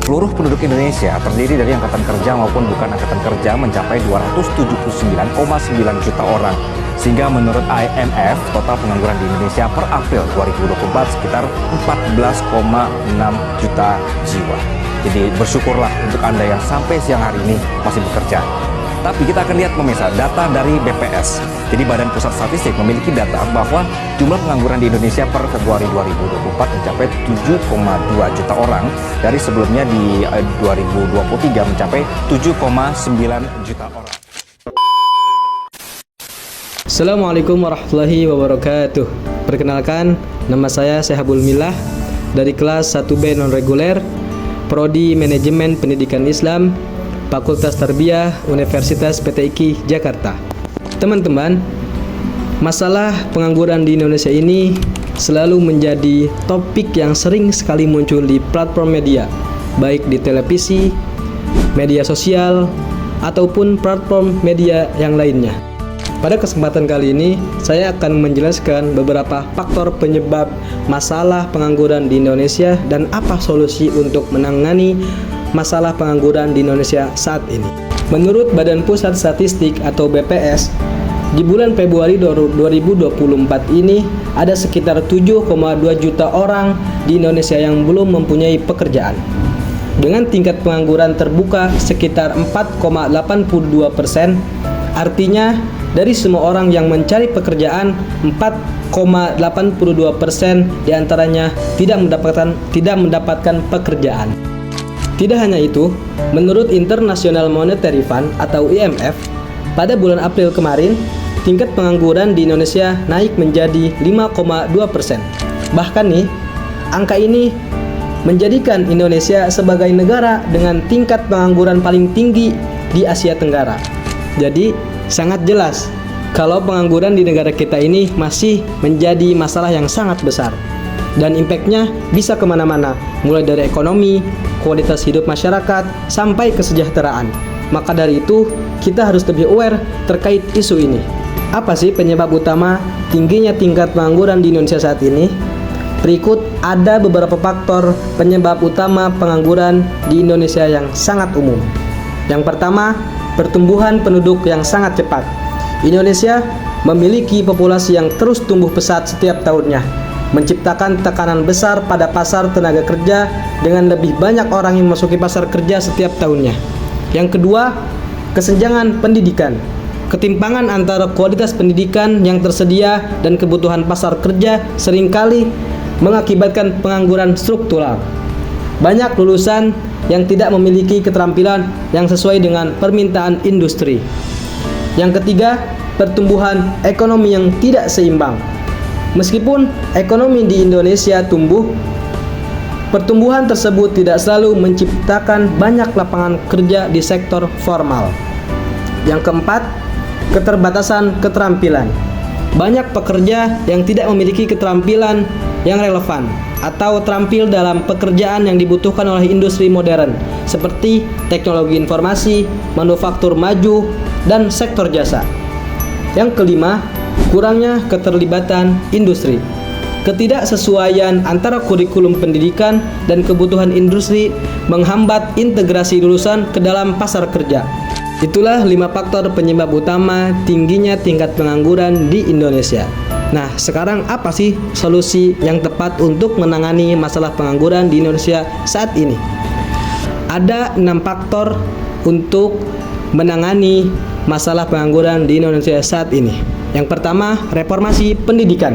seluruh penduduk Indonesia terdiri dari angkatan kerja maupun bukan angkatan kerja mencapai 279,9 juta orang. Sehingga menurut IMF, total pengangguran di Indonesia per April 2024 sekitar 14,6 juta jiwa. Jadi bersyukurlah untuk Anda yang sampai siang hari ini masih bekerja. Tapi kita akan lihat pemirsa data dari BPS. Jadi Badan Pusat Statistik memiliki data bahwa jumlah pengangguran di Indonesia per Februari 2024 mencapai 7,2 juta orang dari sebelumnya di 2023 mencapai 7,9 juta orang. Assalamualaikum warahmatullahi wabarakatuh. Perkenalkan, nama saya Sehabul Milah dari kelas 1B non-reguler Prodi Manajemen Pendidikan Islam Fakultas Tarbiyah Universitas PTIQ Jakarta. Teman-teman, masalah pengangguran di Indonesia ini selalu menjadi topik yang sering sekali muncul di platform media, baik di televisi, media sosial, ataupun platform media yang lainnya. Pada kesempatan kali ini, saya akan menjelaskan beberapa faktor penyebab masalah pengangguran di Indonesia dan apa solusi untuk menangani masalah pengangguran di Indonesia saat ini. Menurut Badan Pusat Statistik atau BPS, di bulan Februari 2024 ini ada sekitar 7,2 juta orang di Indonesia yang belum mempunyai pekerjaan. Dengan tingkat pengangguran terbuka sekitar 4,82%, artinya dari semua orang yang mencari pekerjaan, 4,82% diantaranya tidak mendapatkan pekerjaan. Tidak hanya itu, menurut International Monetary Fund atau IMF, pada bulan April kemarin, tingkat pengangguran di Indonesia naik menjadi 5,2%. Bahkan nih, angka ini menjadikan Indonesia sebagai negara dengan tingkat pengangguran paling tinggi di Asia Tenggara. Jadi, sangat jelas kalau pengangguran di negara kita ini masih menjadi masalah yang sangat besar. Dan impact-nya bisa kemana-mana, mulai dari ekonomi, kualitas hidup masyarakat, sampai kesejahteraan. Maka dari itu, kita harus lebih aware terkait isu ini. Apa sih penyebab utama tingginya tingkat pengangguran di Indonesia saat ini? Berikut ada beberapa faktor penyebab utama pengangguran di Indonesia yang sangat umum. Yang pertama, pertumbuhan penduduk yang sangat cepat. Indonesia memiliki populasi yang terus tumbuh pesat setiap tahunnya, menciptakan tekanan besar pada pasar tenaga kerja dengan lebih banyak orang yang memasuki pasar kerja setiap tahunnya. Yang kedua, kesenjangan pendidikan. Ketimpangan antara kualitas pendidikan yang tersedia dan kebutuhan pasar kerja seringkali mengakibatkan pengangguran struktural. Banyak lulusan yang tidak memiliki keterampilan yang sesuai dengan permintaan industri. Yang ketiga, pertumbuhan ekonomi yang tidak seimbang. Meskipun ekonomi di Indonesia tumbuh, pertumbuhan tersebut tidak selalu menciptakan banyak lapangan kerja di sektor formal. Yang keempat, keterbatasan keterampilan. Banyak pekerja yang tidak memiliki keterampilan yang relevan atau terampil dalam pekerjaan yang dibutuhkan oleh industri modern seperti teknologi informasi, manufaktur maju, dan sektor jasa. Yang kelima, kurangnya keterlibatan industri. Ketidaksesuaian antara kurikulum pendidikan dan kebutuhan industri menghambat integrasi lulusan ke dalam pasar kerja. Itulah 5 faktor penyebab utama tingginya tingkat pengangguran di Indonesia. Nah, sekarang apa sih solusi yang tepat untuk menangani masalah pengangguran di Indonesia saat ini? Ada 6 faktor untuk menangani masalah pengangguran di Indonesia saat ini. Yang pertama, reformasi pendidikan.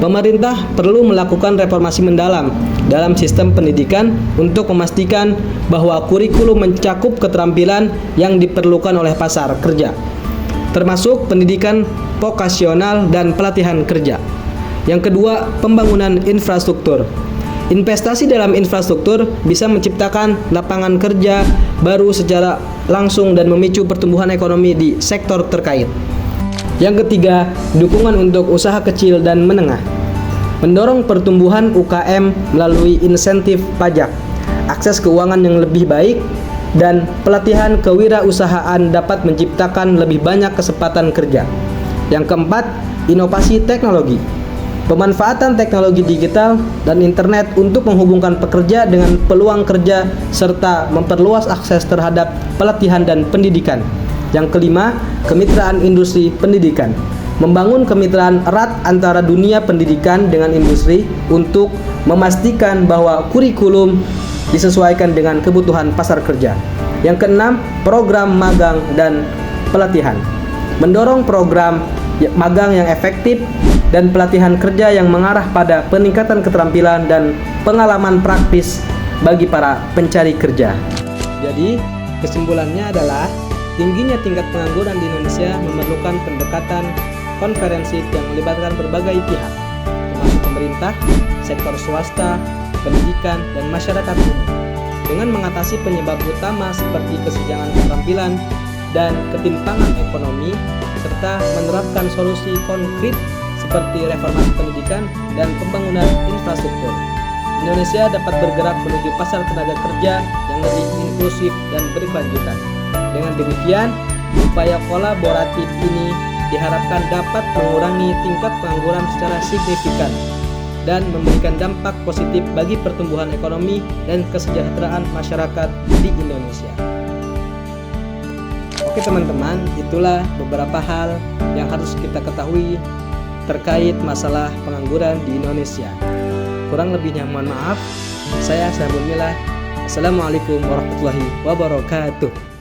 Pemerintah perlu melakukan reformasi mendalam dalam sistem pendidikan untuk memastikan bahwa kurikulum mencakup keterampilan yang diperlukan oleh pasar kerja, termasuk pendidikan vokasional dan pelatihan kerja. Yang kedua, pembangunan infrastruktur. Investasi dalam infrastruktur bisa menciptakan lapangan kerja baru secara langsung dan memicu pertumbuhan ekonomi di sektor terkait. Yang ketiga, dukungan untuk usaha kecil dan menengah. Mendorong pertumbuhan UKM melalui insentif pajak, akses keuangan yang lebih baik, dan pelatihan kewirausahaan dapat menciptakan lebih banyak kesempatan kerja. Yang keempat, inovasi teknologi. pemanfaatan teknologi digital dan internet untuk menghubungkan pekerja dengan peluang kerja serta memperluas akses terhadap pelatihan dan pendidikan. Yang kelima, kemitraan industri pendidikan. Membangun kemitraan erat antara dunia pendidikan dengan industri untuk memastikan bahwa kurikulum disesuaikan dengan kebutuhan pasar kerja. Yang keenam, program magang dan pelatihan. Mendorong program magang yang efektif dan pelatihan kerja yang mengarah pada peningkatan keterampilan dan pengalaman praktis bagi para pencari kerja. Jadi, kesimpulannya adalah tingginya tingkat pengangguran di Indonesia memerlukan pendekatan komprehensif yang melibatkan berbagai pihak, termasuk pemerintah, sektor swasta, pendidikan, dan masyarakat umum. Dengan mengatasi penyebab utama seperti kesenjangan keterampilan dan ketimpangan ekonomi, serta menerapkan solusi konkret seperti reformasi pendidikan dan pembangunan infrastruktur, Indonesia dapat bergerak menuju pasar tenaga kerja yang lebih inklusif dan berkelanjutan. Dengan demikian, upaya kolaboratif ini diharapkan dapat mengurangi tingkat pengangguran secara signifikan dan memberikan dampak positif bagi pertumbuhan ekonomi dan kesejahteraan masyarakat di Indonesia. Oke teman-teman, itulah beberapa hal yang harus kita ketahui terkait masalah pengangguran di Indonesia. Kurang lebihnya mohon maaf. Saya Syahbul Milah. Assalamualaikum warahmatullahi wabarakatuh.